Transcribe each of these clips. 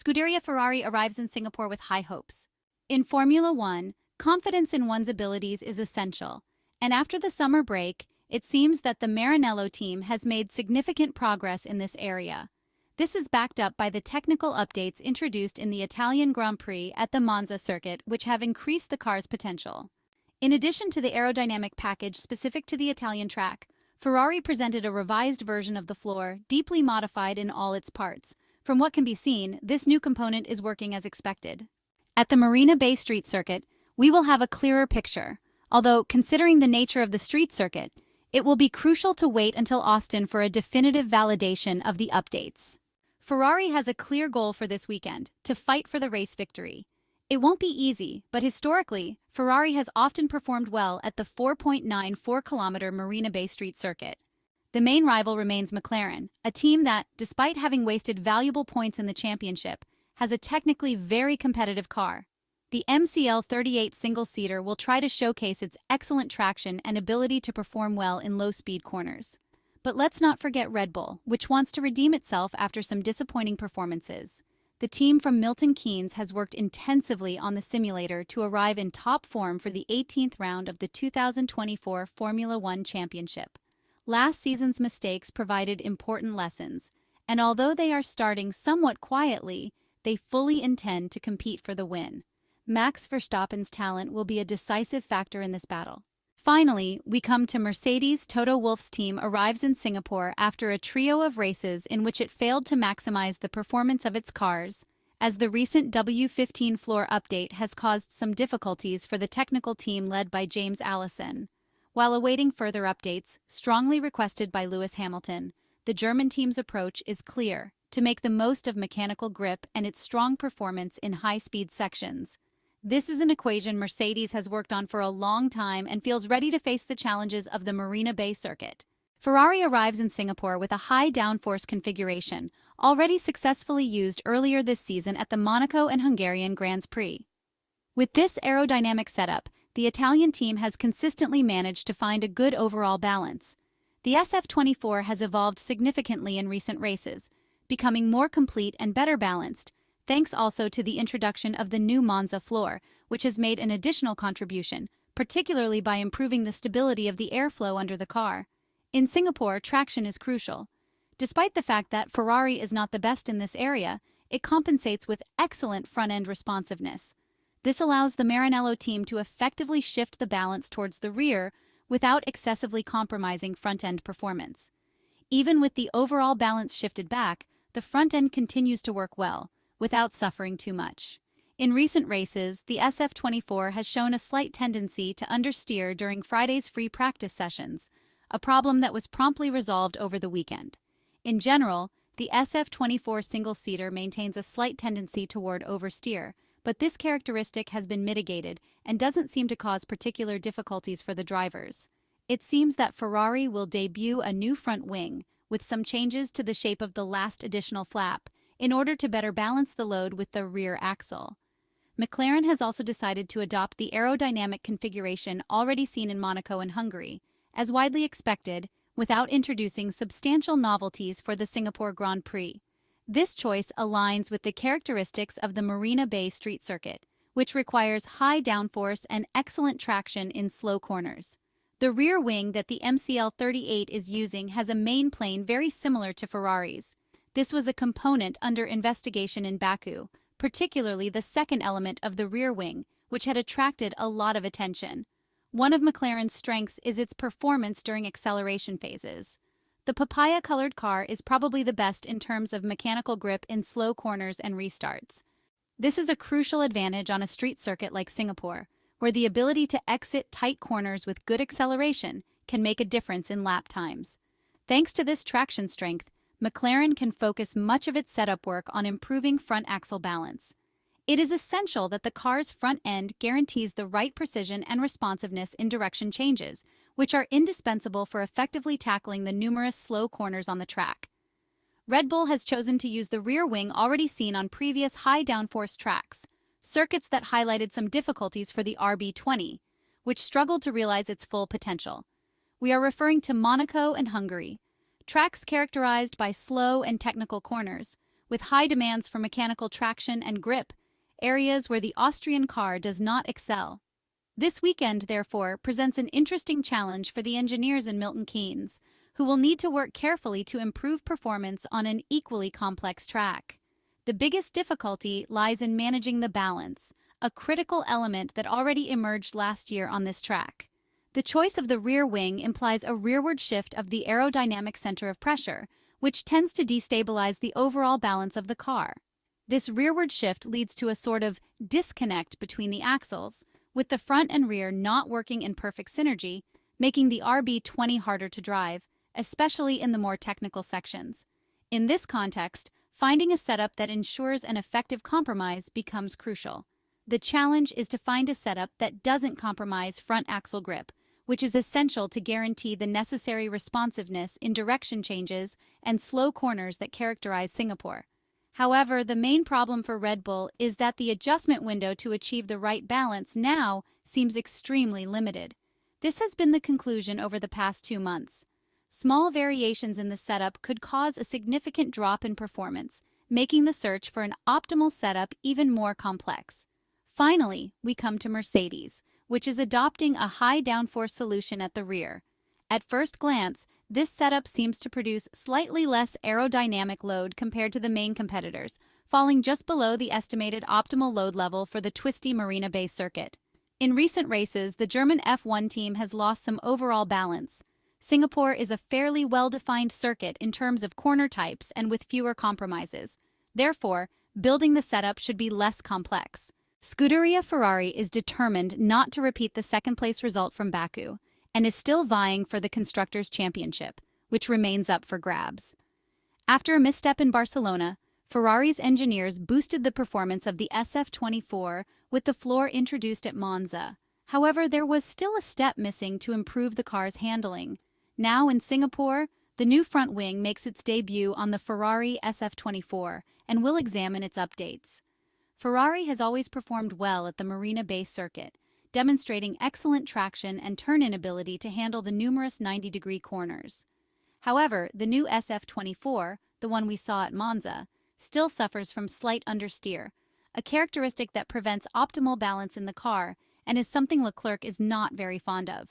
Scuderia Ferrari arrives in Singapore with high hopes. In Formula One, confidence in one's abilities is essential, and after the summer break, it seems that the Maranello team has made significant progress in this area. This is backed up by the technical updates introduced in the Italian Grand Prix at the Monza circuit, which have increased the car's potential. In addition to the aerodynamic package specific to the Italian track, Ferrari presented a revised version of the floor, deeply modified in all its parts. From what can be seen, this new component is working as expected. At the Marina Bay Street Circuit, we will have a clearer picture, although considering the nature of the street circuit, it will be crucial to wait until Austin for a definitive validation of the updates. Ferrari has a clear goal for this weekend, to fight for the race victory. It won't be easy, but historically, Ferrari has often performed well at the 4.94-kilometer Marina Bay Street Circuit. The main rival remains McLaren, a team that, despite having wasted valuable points in the championship, has a technically very competitive car. The MCL38 single-seater will try to showcase its excellent traction and ability to perform well in low-speed corners. But let's not forget Red Bull, which wants to redeem itself after some disappointing performances. The team from Milton Keynes has worked intensively on the simulator to arrive in top form for the 18th round of the 2024 Formula One Championship. Last season's mistakes provided important lessons, and although they are starting somewhat quietly, they fully intend to compete for the win. Max Verstappen's talent will be a decisive factor in this battle. Finally, we come to Mercedes. Toto Wolff's team arrives in Singapore after a trio of races in which it failed to maximize the performance of its cars, as the recent W15 floor update has caused some difficulties for the technical team led by James Allison. While awaiting further updates, strongly requested by Lewis Hamilton, the German team's approach is clear: to make the most of mechanical grip and its strong performance in high-speed sections. This is an equation Mercedes has worked on for a long time and feels ready to face the challenges of the Marina Bay circuit. Ferrari arrives in Singapore with a high-downforce configuration, already successfully used earlier this season at the Monaco and Hungarian Grands Prix. With this aerodynamic setup, the Italian team has consistently managed to find a good overall balance. The SF24 has evolved significantly in recent races, becoming more complete and better balanced, thanks also to the introduction of the new Monza floor, which has made an additional contribution, particularly by improving the stability of the airflow under the car. In Singapore, traction is crucial. Despite the fact that Ferrari is not the best in this area, it compensates with excellent front-end responsiveness. This allows the Maranello team to effectively shift the balance towards the rear without excessively compromising front-end performance. Even with the overall balance shifted back, the front end continues to work well, without suffering too much. In recent races, the SF24 has shown a slight tendency to understeer during Friday's free practice sessions, a problem that was promptly resolved over the weekend. In general, the SF24 single-seater maintains a slight tendency toward oversteer, but this characteristic has been mitigated and doesn't seem to cause particular difficulties for the drivers. It seems that Ferrari will debut a new front wing, with some changes to the shape of the last additional flap, in order to better balance the load with the rear axle. McLaren has also decided to adopt the aerodynamic configuration already seen in Monaco and Hungary, as widely expected, without introducing substantial novelties for the Singapore Grand Prix. This choice aligns with the characteristics of the Marina Bay Street Circuit, which requires high downforce and excellent traction in slow corners. The rear wing that the MCL38 is using has a main plane very similar to Ferrari's. This was a component under investigation in Baku, particularly the second element of the rear wing, which had attracted a lot of attention. One of McLaren's strengths is its performance during acceleration phases. The papaya-colored car is probably the best in terms of mechanical grip in slow corners and restarts. This is a crucial advantage on a street circuit like Singapore, where the ability to exit tight corners with good acceleration can make a difference in lap times. Thanks to this traction strength, McLaren can focus much of its setup work on improving front axle balance. It is essential that the car's front end guarantees the right precision and responsiveness in direction changes, which are indispensable for effectively tackling the numerous slow corners on the track. Red Bull has chosen to use the rear wing already seen on previous high-downforce tracks, circuits that highlighted some difficulties for the RB20, which struggled to realize its full potential. We are referring to Monaco and Hungary, tracks characterized by slow and technical corners, with high demands for mechanical traction and grip, areas where the Austrian car does not excel. This weekend, therefore, presents an interesting challenge for the engineers in Milton Keynes, who will need to work carefully to improve performance on an equally complex track. The biggest difficulty lies in managing the balance, a critical element that already emerged last year on this track. The choice of the rear wing implies a rearward shift of the aerodynamic center of pressure, which tends to destabilize the overall balance of the car. This rearward shift leads to a sort of disconnect between the axles, with the front and rear not working in perfect synergy, making the RB20 harder to drive, especially in the more technical sections. In this context, finding a setup that ensures an effective compromise becomes crucial. The challenge is to find a setup that doesn't compromise front axle grip, which is essential to guarantee the necessary responsiveness in direction changes and slow corners that characterize Singapore. However, the main problem for Red Bull is that the adjustment window to achieve the right balance now seems extremely limited. This has been the conclusion over the past 2 months. Small variations in the setup could cause a significant drop in performance, making the search for an optimal setup even more complex. Finally, we come to Mercedes, which is adopting a high downforce solution at the rear. At first glance, this setup seems to produce slightly less aerodynamic load compared to the main competitors, falling just below the estimated optimal load level for the twisty Marina Bay Circuit. In recent races, the German F1 team has lost some overall balance. Singapore is a fairly well-defined circuit in terms of corner types and with fewer compromises. Therefore, building the setup should be less complex. Scuderia Ferrari is determined not to repeat the second-place result from Baku, and is still vying for the Constructors' Championship, which remains up for grabs. After a misstep in Barcelona, Ferrari's engineers boosted the performance of the SF24 with the floor introduced at Monza. However, there was still a step missing to improve the car's handling. Now in Singapore, the new front wing makes its debut on the Ferrari SF24 and will examine its updates. Ferrari has always performed well at the Marina Bay Circuit, demonstrating excellent traction and turn-in ability to handle the numerous 90-degree corners. However, the new SF24, the one we saw at Monza, still suffers from slight understeer, a characteristic that prevents optimal balance in the car and is something Leclerc is not very fond of.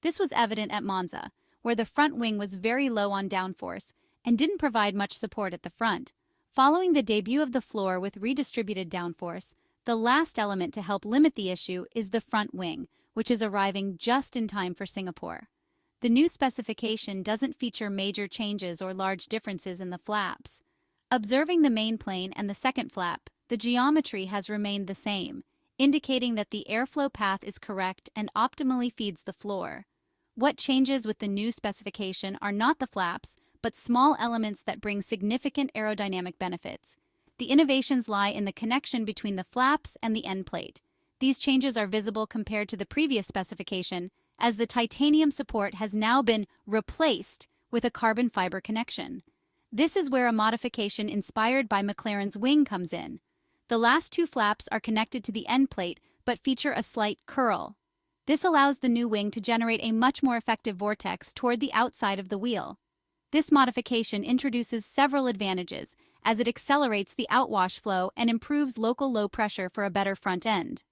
This was evident at Monza, where the front wing was very low on downforce and didn't provide much support at the front. Following the debut of the floor with redistributed downforce, the last element to help limit the issue is the front wing, which is arriving just in time for Singapore. The new specification doesn't feature major changes or large differences in the flaps. Observing the main plane and the second flap, the geometry has remained the same, indicating that the airflow path is correct and optimally feeds the floor. What changes with the new specification are not the flaps, but small elements that bring significant aerodynamic benefits. The innovations lie in the connection between the flaps and the end plate. These changes are visible compared to the previous specification, as the titanium support has now been replaced with a carbon fiber connection. This is where a modification inspired by McLaren's wing comes in. The last 2 flaps are connected to the end plate but feature a slight curl. This allows the new wing to generate a much more effective vortex toward the outside of the wheel. This modification introduces several advantages, as it accelerates the outwash flow and improves local low pressure for a better front end.